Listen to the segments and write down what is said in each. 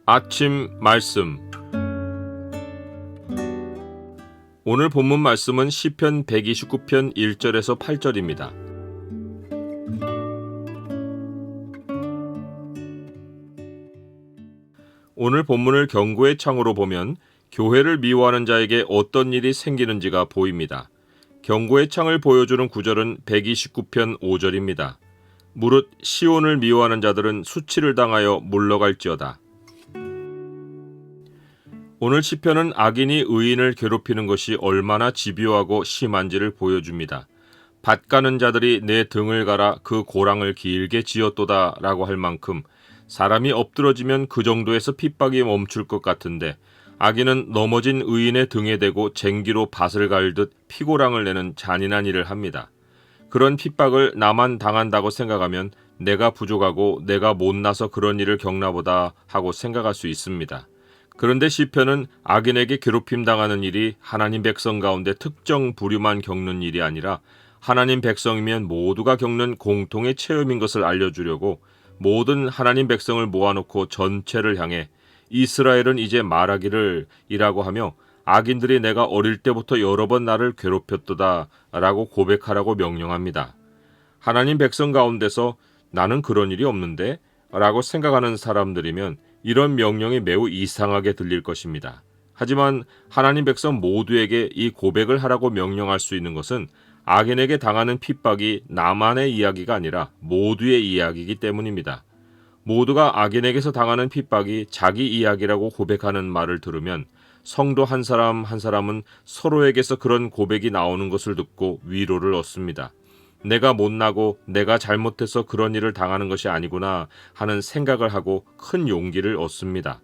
아침 말씀. 오늘 본문 말씀은 시편 129편 1절에서 8절입니다. 오늘 본문을 경고의 창으로 보면 교회를 미워하는 자에게 어떤 일이 생기는지가 보입니다. 경고의 창을 보여주는 구절은 129편 5절입니다. 무릇 시온을 미워하는 자들은 수치를 당하여 물러갈지어다. 오늘 시편은 악인이 의인을 괴롭히는 것이 얼마나 집요하고 심한지를 보여줍니다. 밭 가는 자들이 내 등을 갈아 그 고랑을 길게 지었도다 라고 할 만큼 사람이 엎드러지면 그 정도에서 핍박이 멈출 것 같은데 악인은 넘어진 의인의 등에 대고 쟁기로 밭을 갈듯 피고랑을 내는 잔인한 일을 합니다. 그런 핍박을 나만 당한다고 생각하면 내가 부족하고 내가 못나서 그런 일을 겪나보다 하고 생각할 수 있습니다. 그런데 시편은 악인에게 괴롭힘 당하는 일이 하나님 백성 가운데 특정 부류만 겪는 일이 아니라 하나님 백성이면 모두가 겪는 공통의 체험인 것을 알려주려고 모든 하나님 백성을 모아놓고 전체를 향해 이스라엘은 이제 말하기를 이라고 하며 악인들이 내가 어릴 때부터 여러 번 나를 괴롭혔도다 라고 고백하라고 명령합니다. 하나님 백성 가운데서 나는 그런 일이 없는데 라고 생각하는 사람들이면 이런 명령이 매우 이상하게 들릴 것입니다. 하지만 하나님 백성 모두에게 이 고백을 하라고 명령할 수 있는 것은 악인에게 당하는 핍박이 나만의 이야기가 아니라 모두의 이야기이기 때문입니다. 모두가 악인에게서 당하는 핍박이 자기 이야기라고 고백하는 말을 들으면 성도 한 사람 한 사람은 서로에게서 그런 고백이 나오는 것을 듣고 위로를 얻습니다. 내가 못나고 내가 잘못해서 그런 일을 당하는 것이 아니구나 하는 생각을 하고 큰 용기를 얻습니다.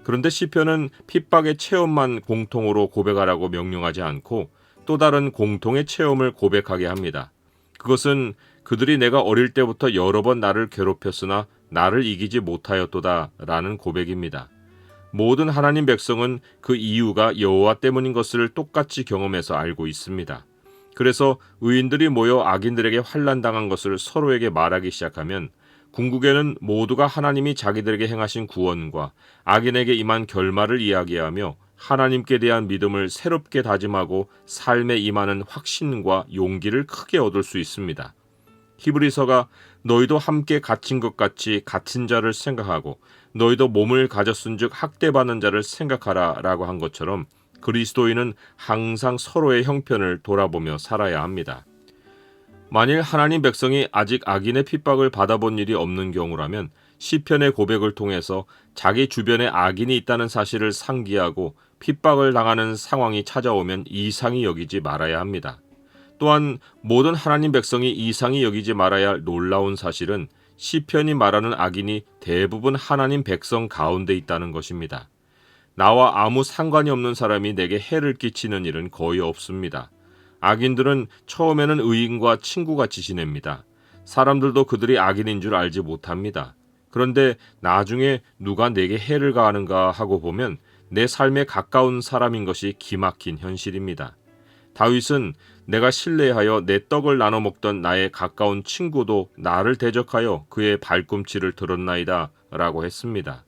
그런데 시편은 핍박의 체험만 공통으로 고백하라고 명령하지 않고 또 다른 공통의 체험을 고백하게 합니다. 그것은 그들이 내가 어릴 때부터 여러 번 나를 괴롭혔으나 나를 이기지 못하였도다 라는 고백입니다. 모든 하나님 백성은 그 이유가 여호와 때문인 것을 똑같이 경험해서 알고 있습니다. 그래서 의인들이 모여 악인들에게 환난당한 것을 서로에게 말하기 시작하면 궁극에는 모두가 하나님이 자기들에게 행하신 구원과 악인에게 임한 결말을 이야기하며 하나님께 대한 믿음을 새롭게 다짐하고 삶에 임하는 확신과 용기를 크게 얻을 수 있습니다. 히브리서가 너희도 함께 갇힌 것 같이 갇힌 자를 생각하고 너희도 몸을 가졌은즉 학대받는 자를 생각하라 라고 한 것처럼 그리스도인은 항상 서로의 형편을 돌아보며 살아야 합니다. 만일 하나님 백성이 아직 악인의 핍박을 받아본 일이 없는 경우라면 시편의 고백을 통해서 자기 주변에 악인이 있다는 사실을 상기하고 핍박을 당하는 상황이 찾아오면 이상히 여기지 말아야 합니다. 또한 모든 하나님 백성이 이상히 여기지 말아야 할 놀라운 사실은 시편이 말하는 악인이 대부분 하나님 백성 가운데 있다는 것입니다. 나와 아무 상관이 없는 사람이 내게 해를 끼치는 일은 거의 없습니다. 악인들은 처음에는 의인과 친구같이 지냅니다. 사람들도 그들이 악인인 줄 알지 못합니다. 그런데 나중에 누가 내게 해를 가하는가 하고 보면 내 삶에 가까운 사람인 것이 기막힌 현실입니다. 다윗은 내가 신뢰하여 내 떡을 나눠 먹던 나의 가까운 친구도 나를 대적하여 그의 발꿈치를 들었나이다 라고 했습니다.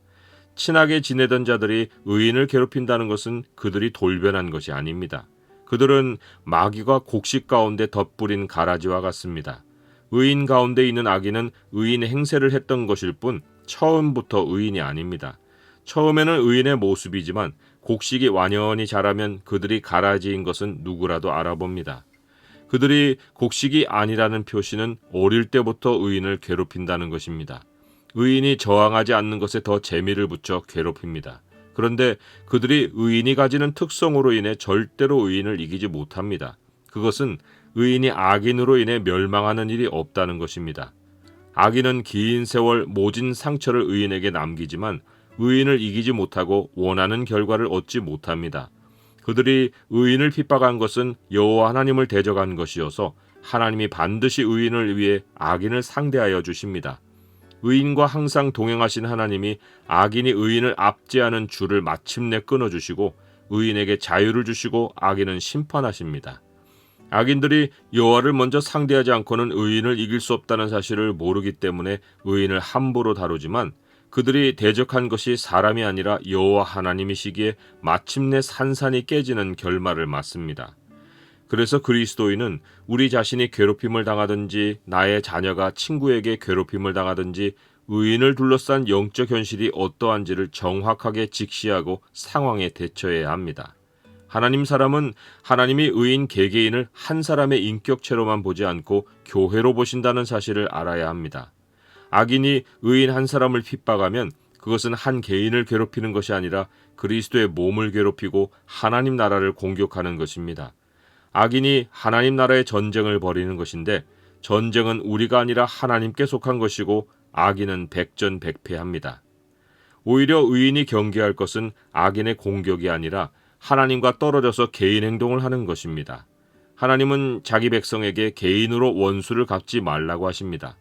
친하게 지내던 자들이 의인을 괴롭힌다는 것은 그들이 돌변한 것이 아닙니다. 그들은 마귀가 곡식 가운데 덧뿌린 가라지와 같습니다. 의인 가운데 있는 악인은 의인의 행세를 했던 것일 뿐 처음부터 의인이 아닙니다. 처음에는 의인의 모습이지만 곡식이 완연히 자라면 그들이 가라지인 것은 누구라도 알아봅니다. 그들이 곡식이 아니라는 표시는 어릴 때부터 의인을 괴롭힌다는 것입니다. 의인이 저항하지 않는 것에 더 재미를 붙여 괴롭힙니다. 그런데 그들이 의인이 가지는 특성으로 인해 절대로 의인을 이기지 못합니다. 그것은 의인이 악인으로 인해 멸망하는 일이 없다는 것입니다. 악인은 긴 세월 모진 상처를 의인에게 남기지만 의인을 이기지 못하고 원하는 결과를 얻지 못합니다. 그들이 의인을 핍박한 것은 여호와 하나님을 대적한 것이어서 하나님이 반드시 의인을 위해 악인을 상대하여 주십니다. 의인과 항상 동행하신 하나님이 악인이 의인을 압제하는 줄을 마침내 끊어주시고 의인에게 자유를 주시고 악인은 심판하십니다. 악인들이 여호와를 먼저 상대하지 않고는 의인을 이길 수 없다는 사실을 모르기 때문에 의인을 함부로 다루지만 그들이 대적한 것이 사람이 아니라 여호와 하나님이시기에 마침내 산산이 깨지는 결말을 맞습니다. 그래서 그리스도인은 우리 자신이 괴롭힘을 당하든지 나의 자녀가 친구에게 괴롭힘을 당하든지 의인을 둘러싼 영적 현실이 어떠한지를 정확하게 직시하고 상황에 대처해야 합니다. 하나님 사람은 하나님이 의인 개개인을 한 사람의 인격체로만 보지 않고 교회로 보신다는 사실을 알아야 합니다. 악인이 의인 한 사람을 핍박하면 그것은 한 개인을 괴롭히는 것이 아니라 그리스도의 몸을 괴롭히고 하나님 나라를 공격하는 것입니다. 악인이 하나님 나라의 전쟁을 벌이는 것인데 전쟁은 우리가 아니라 하나님께 속한 것이고 악인은 백전백패합니다. 오히려 의인이 경계할 것은 악인의 공격이 아니라 하나님과 떨어져서 개인 행동을 하는 것입니다. 하나님은 자기 백성에게 개인으로 원수를 갚지 말라고 하십니다.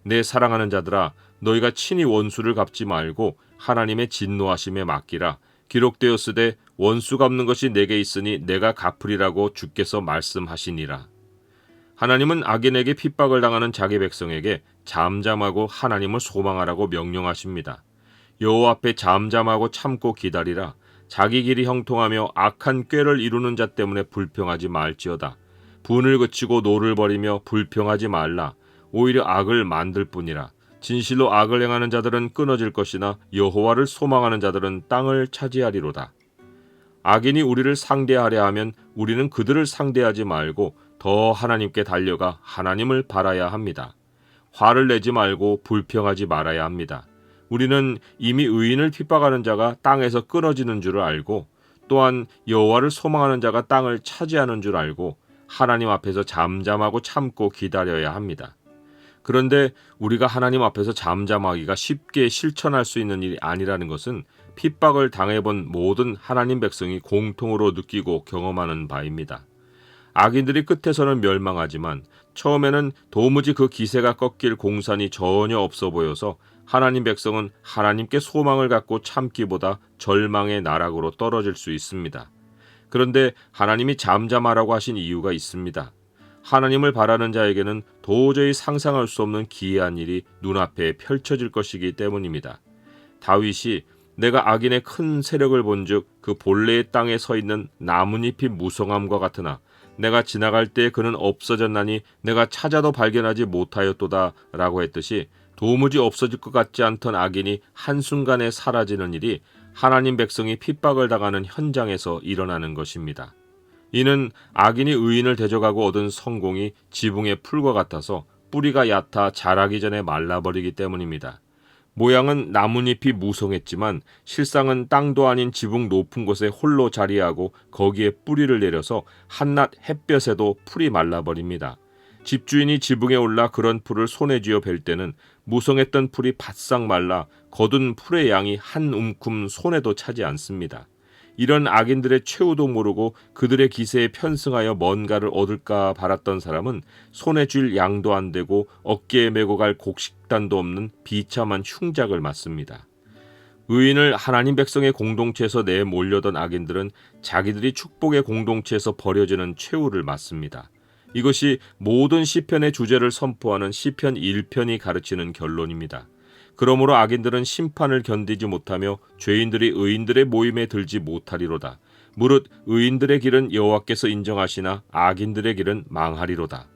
내 사랑하는 자들아, 너희가 친히 원수를 갚지 말고 하나님의 진노하심에 맡기라. 기록되었으되 원수 갚는 것이 내게 있으니 내가 갚으리라고 주께서 말씀하시니라. 하나님은 악인에게 핍박을 당하는 자기 백성에게 잠잠하고 하나님을 소망하라고 명령하십니다. 여호와 앞에 잠잠하고 참고 기다리라. 자기 길이 형통하며 악한 꾀를 이루는 자 때문에 불평하지 말지어다. 분을 그치고 노를 버리며 불평하지 말라. 오히려 악을 만들 뿐이라. 진실로 악을 행하는 자들은 끊어질 것이나 여호와를 소망하는 자들은 땅을 차지하리로다. 악인이 우리를 상대하려 하면 우리는 그들을 상대하지 말고 더 하나님께 달려가 하나님을 바라야 합니다. 화를 내지 말고 불평하지 말아야 합니다. 우리는 이미 의인을 핍박하는 자가 땅에서 끊어지는 줄을 알고 또한 여호와를 소망하는 자가 땅을 차지하는 줄 알고 하나님 앞에서 잠잠하고 참고 기다려야 합니다. 그런데 우리가 하나님 앞에서 잠잠하기가 쉽게 실천할 수 있는 일이 아니라는 것은 핍박을 당해본 모든 하나님 백성이 공통으로 느끼고 경험하는 바입니다. 악인들이 끝에서는 멸망하지만 처음에는 도무지 그 기세가 꺾일 공산이 전혀 없어 보여서 하나님 백성은 하나님께 소망을 갖고 참기보다 절망의 나락으로 떨어질 수 있습니다. 그런데 하나님이 잠잠하라고 하신 이유가 있습니다. 하나님을 바라는 자에게는 도저히 상상할 수 없는 기이한 일이 눈앞에 펼쳐질 것이기 때문입니다. 다윗이 내가 악인의 큰 세력을 본즉 그 본래의 땅에 서 있는 나뭇잎이 무성함과 같으나 내가 지나갈 때 그는 없어졌나니 내가 찾아도 발견하지 못하였도다 라고 했듯이 도무지 없어질 것 같지 않던 악인이 한순간에 사라지는 일이 하나님 백성이 핍박을 당하는 현장에서 일어나는 것입니다. 이는 악인이 의인을 대적하고 얻은 성공이 지붕의 풀과 같아서 뿌리가 얕아 자라기 전에 말라버리기 때문입니다. 모양은 나뭇잎이 무성했지만 실상은 땅도 아닌 지붕 높은 곳에 홀로 자리하고 거기에 뿌리를 내려서 한낮 햇볕에도 풀이 말라버립니다. 집주인이 지붕에 올라 그런 풀을 손에 쥐어 벨 때는 무성했던 풀이 바싹 말라 거둔 풀의 양이 한 움큼 손에도 차지 않습니다. 이런 악인들의 최후도 모르고 그들의 기세에 편승하여 뭔가를 얻을까 바랐던 사람은 손에 쥘 양도 안 되고 어깨에 메고 갈 곡식단도 없는 비참한 흉작을 맞습니다. 의인을 하나님 백성의 공동체에서 내몰려던 악인들은 자기들이 축복의 공동체에서 버려지는 최후를 맞습니다. 이것이 모든 시편의 주제를 선포하는 시편 1편이 가르치는 결론입니다. 그러므로 악인들은 심판을 견디지 못하며 죄인들이 의인들의 모임에 들지 못하리로다. 무릇 의인들의 길은 여호와께서 인정하시나 악인들의 길은 망하리로다.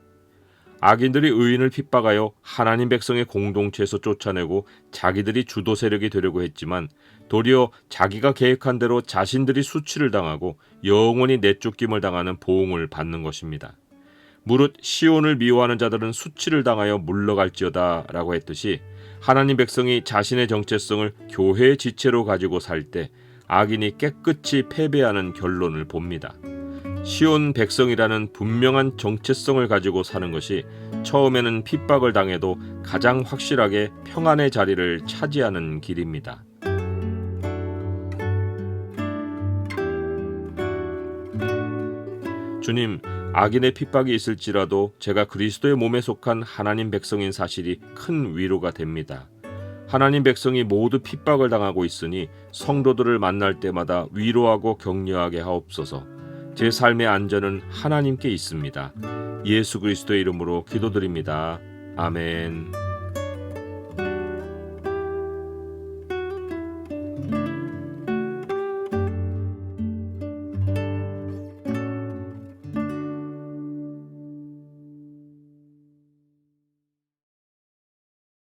악인들이 의인을 핍박하여 하나님 백성의 공동체에서 쫓아내고 자기들이 주도 세력이 되려고 했지만 도리어 자기가 계획한 대로 자신들이 수치를 당하고 영원히 내쫓김을 당하는 보응을 받는 것입니다. 무릇 시온을 미워하는 자들은 수치를 당하여 물러갈지어다 라고 했듯이 하나님 백성이 자신의 정체성을 교회의 지체로 가지고 살 때 악인이 깨끗이 패배하는 결론을 봅니다. 시온 백성이라는 분명한 정체성을 가지고 사는 것이 처음에는 핍박을 당해도 가장 확실하게 평안의 자리를 차지하는 길입니다. 주님, 악인의 핍박이 있을지라도 제가 그리스도의 몸에 속한 하나님 백성인 사실이 큰 위로가 됩니다. 하나님 백성이 모두 핍박을 당하고 있으니 성도들을 만날 때마다 위로하고 격려하게 하옵소서. 제 삶의 안전은 하나님께 있습니다. 예수 그리스도의 이름으로 기도드립니다. 아멘.